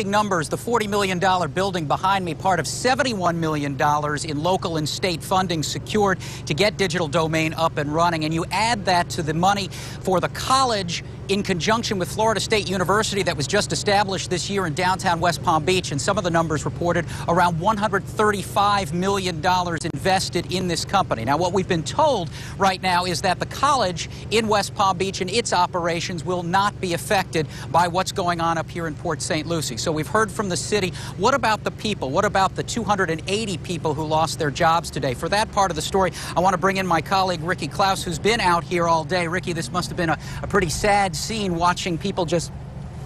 Numbers, the $40 million building behind me, part of $71 million in local and state funding secured to get Digital Domain up and running. And you add that to the money for the college in conjunction with Florida State University that was just established this year in downtown West Palm Beach, and some of the numbers reported around $135 million invested in this company. Now, what we've been told right now is that the college in West Palm Beach and its operations will not be affected by what's going on up here in Port St. Lucie. So we've heard from the city. What about the people? What about the 280 people who lost their jobs today? For that part of the story, I want to bring in my colleague, Rikki Klaus, who's been out here all day. Rikki, this must have been a pretty sad scene, watching people just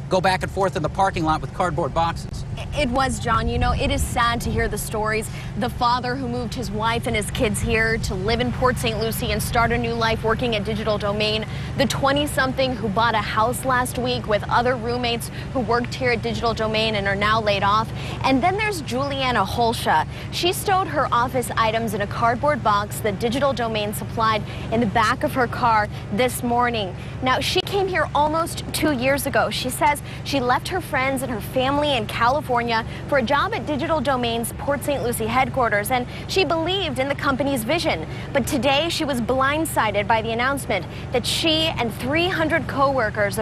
go back and forth in the parking lot with cardboard boxes. It was, John. You know, it is sad to hear the stories. The father who moved his wife and his kids here to live in Port St. Lucie and start a new life working at Digital Domain. The 20-something who bought a house last week with other roommates who worked here at Digital Domain and are now laid off. And then there's Juliana Holsha. She stowed her office items in a cardboard box that Digital Domain supplied in the back of her car this morning. Now, she came here almost 2 years ago. She says she left her friends and her family in California for a job at Digital Domain's Port St. Lucie headquarters, and she believed in the company's vision. But today she was blindsided by the announcement that she and 300 co-workers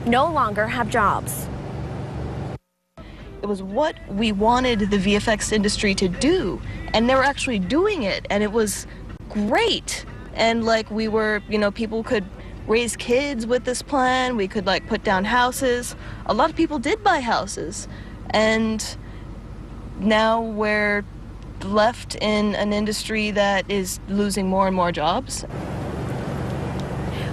no longer have jobs. It was what we wanted the VFX industry to do, and they were actually doing it, and it was great. And like we were, you know, people could raise kids with this plan. We could like put down houses. A lot of people did buy houses, and now we're left in an industry that is losing more and more jobs.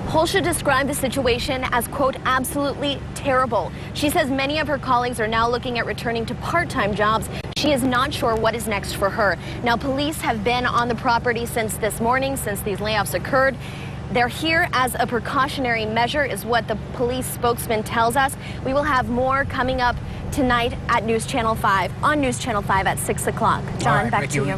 Holsha described the situation as, quote, absolutely terrible. She says many of her colleagues are now looking at returning to part-time jobs. She is not sure what is next for her. Now, police have been on the property since this morning, since these layoffs occurred. They're here as a precautionary measure, is what the police spokesman tells us. We will have more coming up tonight at News Channel 5, on News Channel 5 at 6 o'clock. John, back to you.